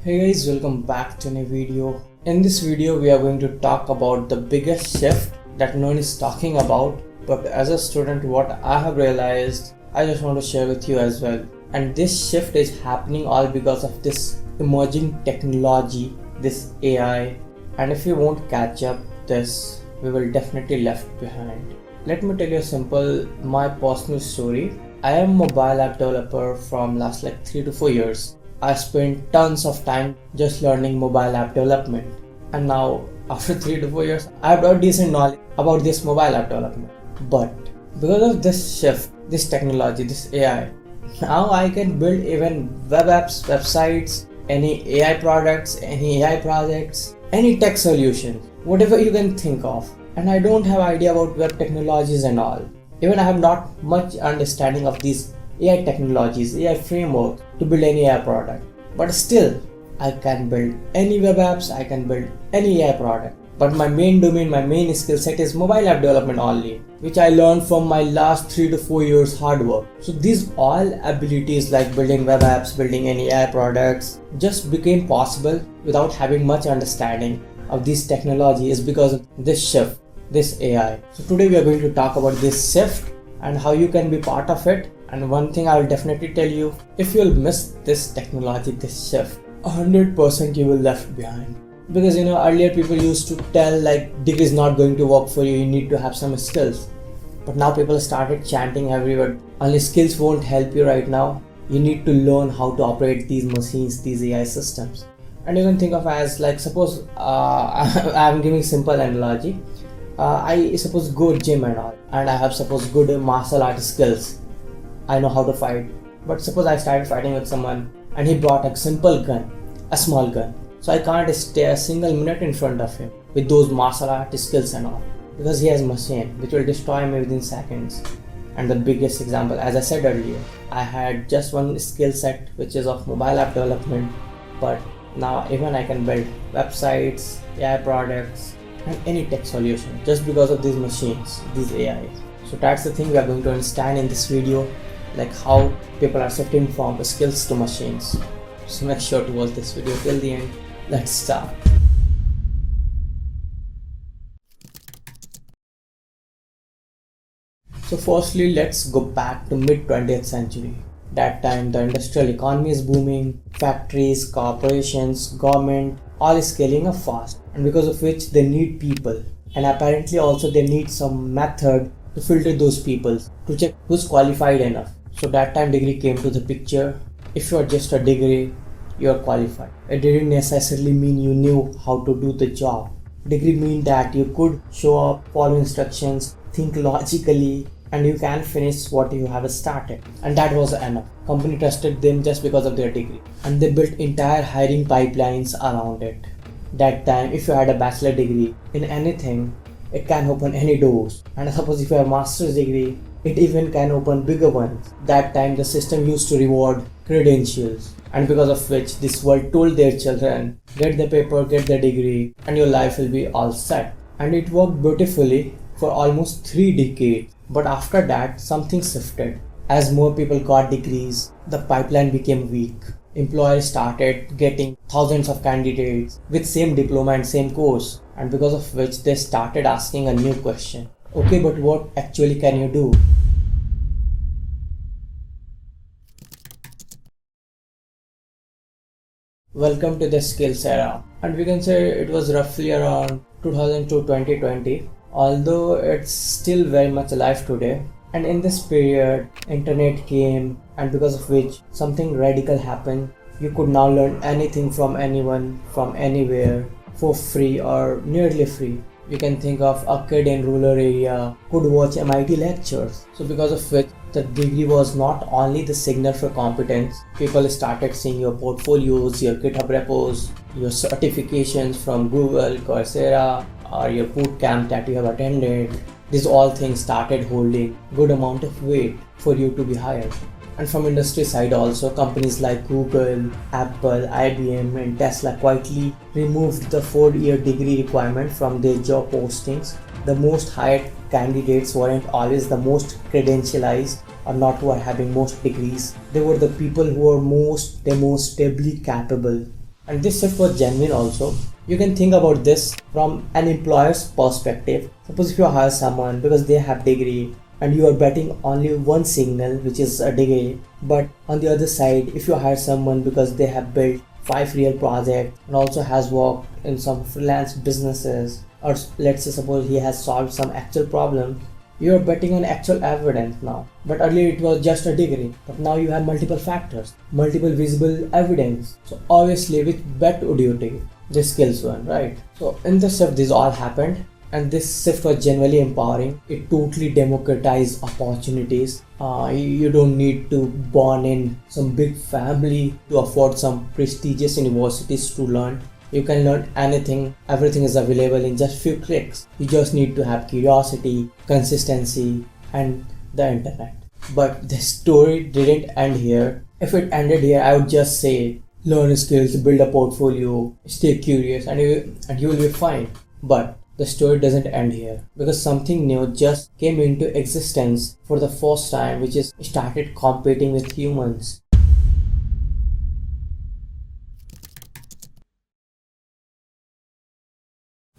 Hey guys, welcome back to a new video. In this video, we are going to talk about the biggest shift that no one is talking about. But as a student, what I have realized, I just want to share with you as well. And this shift is happening all because of this emerging technology, this AI. And if we won't catch up this, we will definitely left behind. Let me tell you my personal story. I am a mobile app developer from last 3 to 4 years. I spent tons of time just learning mobile app development, and now after 3 to 4 years I have got decent knowledge about this mobile app development. But because of this shift, this technology, this AI, now I can build even web apps, websites, any AI products, any AI projects, any tech solutions, whatever you can think of. And I don't have idea about web technologies and all. Even I have not much understanding of these AI technologies, AI frameworks to build any AI product. But still, I can build any web apps, I can build any AI product. But my main domain, my main skill set is mobile app development only, which I learned from my last 3 to 4 years hard work. So these all abilities like building web apps, building any AI products just became possible without having much understanding of this technology is because of this shift, this AI. So today we are going to talk about this shift and how you can be part of it. And one thing I will definitely tell you, if you'll miss this technology, this shift, 100% you will left behind. Because earlier people used to tell degree is not going to work for you, you need to have some skills. But now people started chanting everywhere, only skills won't help you right now. You need to learn how to operate these machines, these AI systems. And you can think of as suppose I'm giving simple analogy. I suppose go gym and all, and I have suppose good martial art skills. I know how to fight. But suppose I started fighting with someone and he brought a simple gun, a small gun. So I can't stay a single minute in front of him with those martial art skills and all, because he has a machine which will destroy me within seconds. And the biggest example, as I said earlier, I had just one skill set which is of mobile app development, but now even I can build websites, AI products, and any tech solution just because of these machines, these AI. So that's the thing we are going to understand in this video, like how people are shifting from skills to machines. So make sure to watch this video till the end. Let's start. So firstly, let's go back to mid 20th century. That time the industrial economy is booming, factories, corporations, government, all is scaling up fast, and because of which they need people, and apparently also they need some method to filter those people to check who's qualified enough. So that time degree came to the picture. If you are just a degree, you are qualified. It didn't necessarily mean you knew how to do the job. Degree mean that you could show up, follow instructions, think logically, and you can finish what you have started. And that was enough. Company trusted them just because of their degree, and they built entire hiring pipelines around it. That time, if you had a bachelor degree in anything, it can open any doors. And suppose if you have a master's degree, it even can open bigger ones. That time the system used to reward credentials, and because of which this world told their children, get the paper, get the degree, and your life will be all set. And it worked beautifully for almost 3 decades. But after that, something shifted. As more people got degrees, the pipeline became weak. Employers started getting thousands of candidates with same diploma and same course, and because of which they started asking a new question. Okay, but what actually can you do? Welcome to the skills era, and we can say it was roughly around 2000 to 2020, although it's still very much alive today. And in this period, internet came, and because of which something radical happened. You could now learn anything from anyone, from anywhere, for free or nearly free. You can think of a kid in rural area could watch MIT lectures. So because of which the degree was not only the signal for competence, people started seeing your portfolios, your GitHub repos, your certifications from Google, Coursera, or your boot camp that you have attended. These all things started holding good amount of weight for you to be hired. And from industry side also, companies like Google, Apple, IBM and Tesla quietly removed the 4-year degree requirement from their job postings. The most hired candidates weren't always the most credentialized or not who are having most degrees. They were the people who are most demonstrably capable And this shift was genuine also. You can think about this from an employer's perspective. Suppose if you hire someone because they have degree and you are betting only one signal, which is a degree. But on the other side, if you hire someone because they have built 5 real projects and also has worked in some freelance businesses, or let's say suppose he has solved some actual problem, you are betting on actual evidence now. But earlier it was just a degree, but now you have multiple factors, multiple visible evidence. So obviously which bet would you take? The skills one, right? So in the shift this all happened, and this shift was genuinely empowering. It totally democratized opportunities. You don't need to born in some big family to afford some prestigious universities to learn. You can learn anything, everything is available in just few clicks. You just need to have curiosity, consistency, and the internet. But the story didn't end here. If it ended here, I would just say learn skills, build a portfolio, stay curious, and you will be fine. But the story doesn't end here, because something new just came into existence for the first time, which is started competing with humans.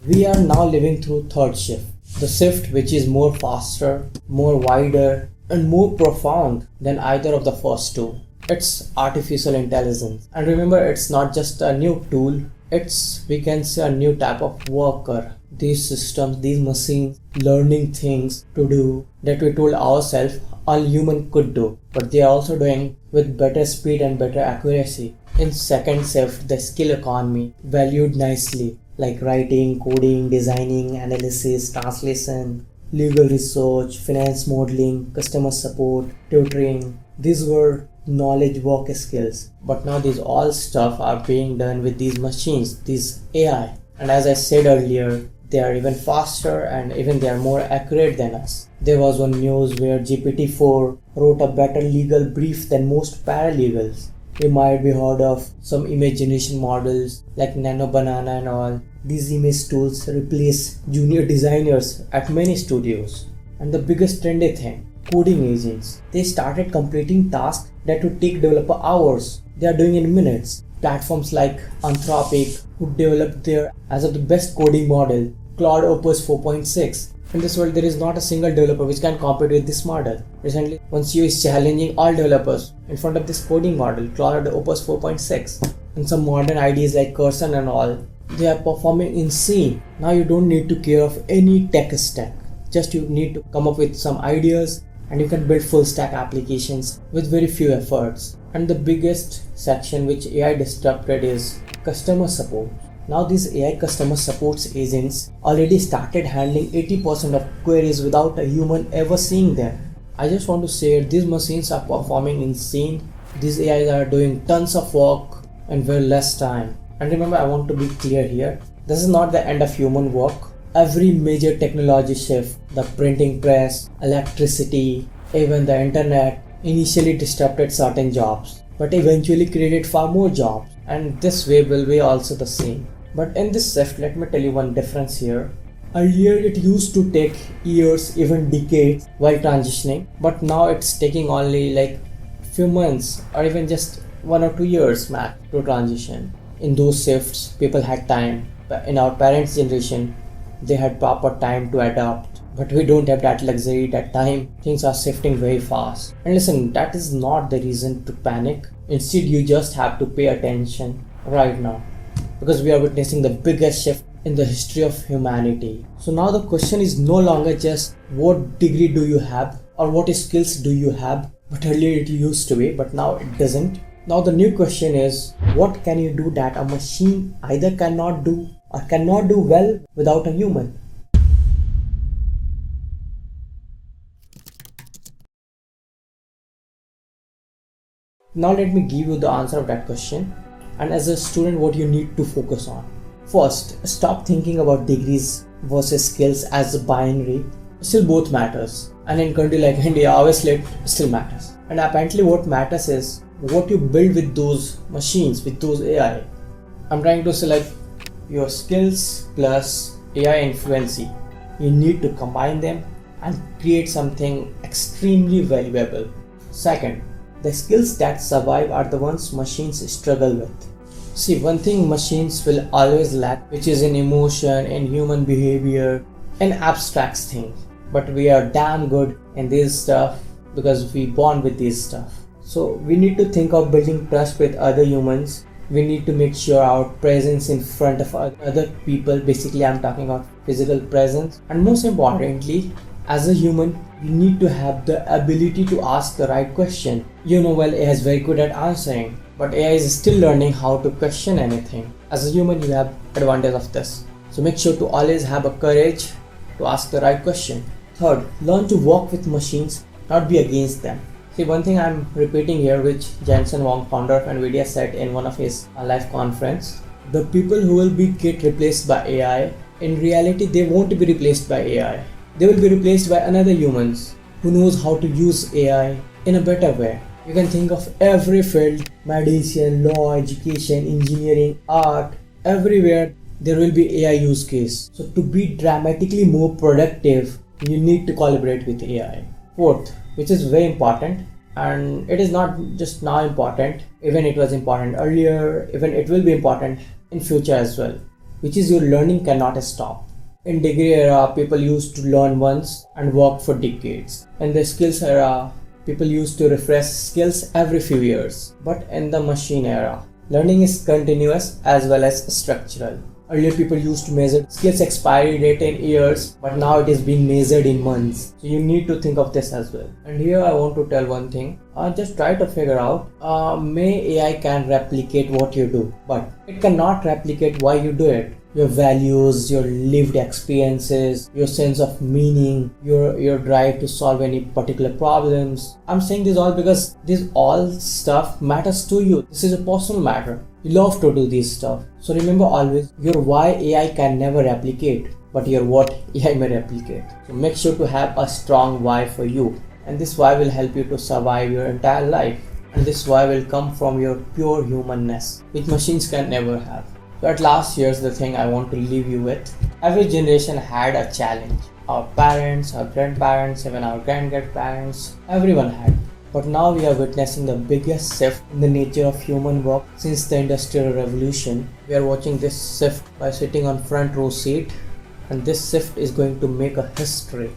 We are now living through third shift. The shift which is more faster, more wider, and more profound than either of the first two. It's artificial intelligence. And remember, it's not just a new tool, it's, we can say, a new type of worker. These systems, these machines, learning things to do that we told ourselves all human could do, but they are also doing with better speed and better accuracy. In second shift, the skill economy valued nicely, like writing, coding, designing, analysis, translation, legal research, finance modeling, customer support, tutoring. These were knowledge work skills. But now these all stuff are being done with these machines, these AI. And as I said earlier, they are even faster and even they are more accurate than us. There was one news where GPT-4 wrote a better legal brief than most paralegals. You might be heard of some image generation models like Nano Banana and all. These image tools replace junior designers at many studios. And the biggest trendy thing, coding agents. They started completing tasks that would take developer hours. They are doing in minutes. Platforms like Anthropic, who developed their as of the best coding model, Claude Opus 4.6. In this world, there is not a single developer which can compete with this model. Recently, OneCEO is challenging all developers in front of this coding model, Claude Opus 4.6. And some modern IDs like Cursor and all, they are performing insane. Now you don't need to care of any tech stack. Just you need to come up with some ideas and you can build full stack applications with very few efforts. And the biggest section which AI disrupted is customer support. Now these AI customer support agents already started handling 80% of queries without a human ever seeing them. I just want to say these machines are performing insane. These AIs are doing tons of work in very less time. And remember, I want to be clear here. This is not the end of human work. Every major technology shift, the printing press, electricity, even the internet, initially disrupted certain jobs, but eventually created far more jobs. And this way will be also the same. But in this shift, let me tell you one difference here. Earlier it used to take years, even decades while transitioning, but now it's taking only like few months or even just 1 or 2 years max to transition. In those shifts, people had time. In our parents' generation, they had proper time to adapt. But we don't have that luxury, that time. Things are shifting very fast. And listen, that is not the reason to panic. Instead, you just have to pay attention right now, because we are witnessing the biggest shift in the history of humanity. So now the question is no longer just what degree do you have or what skills do you have, but earlier it used to be, but now it doesn't. Now the new question is, what can you do that a machine either cannot do or cannot do well without a human? Now let me give you the answer of that question, and as a student what you need to focus on. First, stop thinking about degrees versus skills as binary. Still both matters, and in country like India obviously it still matters. And apparently what matters is what you build with those machines, with those AI. I'm trying to say like your skills plus AI influency. You need to combine them and create something extremely valuable. Second, the skills that survive are the ones machines struggle with. See, one thing machines will always lack, which is in emotion, in human behavior, in abstract thing. But we are damn good in this stuff because we born with this stuff. So we need to think of building trust with other humans. We need to make sure our presence in front of other people, basically I'm talking about physical presence. And most importantly, as a human, we need to have the ability to ask the right question. You know, well, AI is very good at answering, but AI is still learning how to question anything. As a human, you have advantage of this. So make sure to always have a courage to ask the right question. Third, learn to work with machines, not be against them. See, one thing I'm repeating here, which Jensen Huang, founder of NVIDIA, said in one of his live conference: the people who will get replaced by AI, in reality, they won't be replaced by AI. They will be replaced by another humans who knows how to use AI in a better way. You can think of every field, medicine, law, education, engineering, art, everywhere there will be AI use case. So to be dramatically more productive, you need to collaborate with AI. Fourth, which is very important, and it is not just now important, even it was important earlier, even it will be important in future as well, which is your learning cannot stop. In degree era, people used to learn once and work for decades. In the skills era, people used to refresh skills every few years. But in the machine era, learning is continuous as well as structural. Earlier people used to measure skills expiry date in years, but now it is being measured in months. So you need to think of this as well. And here I want to tell one thing. Just try to figure out, may AI can replicate what you do, but it cannot replicate why you do it. Your values, your lived experiences, your sense of meaning, your drive to solve any particular problems. I'm saying this all because this all stuff matters to you. This is a personal matter. You love to do this stuff. So remember always, your why AI can never replicate, but your what AI may replicate. So make sure to have a strong why for you. And this why will help you to survive your entire life. And this why will come from your pure humanness, which machines can never have. So at last, here's the thing I want to leave you with. Every generation had a challenge. Our parents, our grandparents, even our grandparents, everyone had. But now we are witnessing the biggest shift in the nature of human work since the Industrial Revolution. We are watching this shift by sitting on front row seat, and this shift is going to make a history.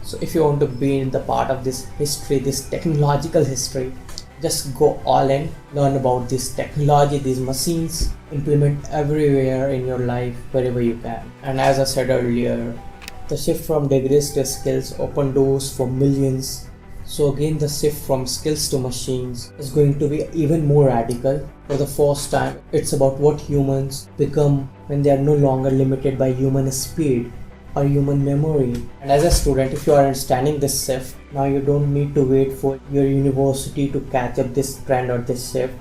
So if you want to be in the part of this history, this technological history, just go all in, learn about this technology, these machines, implement everywhere in your life, wherever you can. And as I said earlier, the shift from degrees to skills open doors for millions. So again, the shift from skills to machines is going to be even more radical. For the first time, it's about what humans become when they are no longer limited by human speed or human memory. And as a student, if you are understanding this shift, now you don't need to wait for your university to catch up this trend or this shift.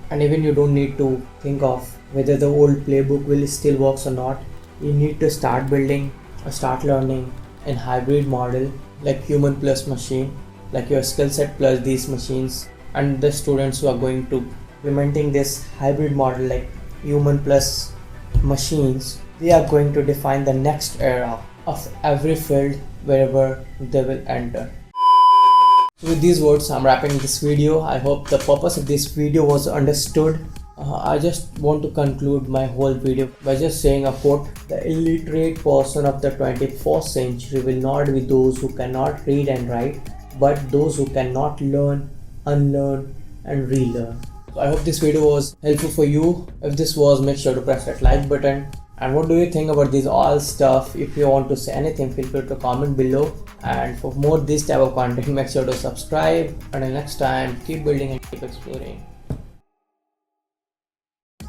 And even you don't need to think of whether the old playbook will still works or not. You need to start building or start learning in hybrid model, like human plus machine, like your skill set plus these machines. And the students who are going to implementing this hybrid model like human plus machines, they are going to define the next era of every field wherever they will enter. So with these words, I'm wrapping this video. I hope the purpose of this video was understood. I just want to conclude my whole video by just saying a quote: the illiterate person of the 21st century will not be those who cannot read and write, but those who cannot learn, unlearn and relearn. So I hope this video was helpful for you. If this was, make sure to press that like button. And what do you think about this all stuff? If you want to say anything, feel free to comment below. And for more this type of content, make sure to subscribe. Until next time, keep building and keep exploring.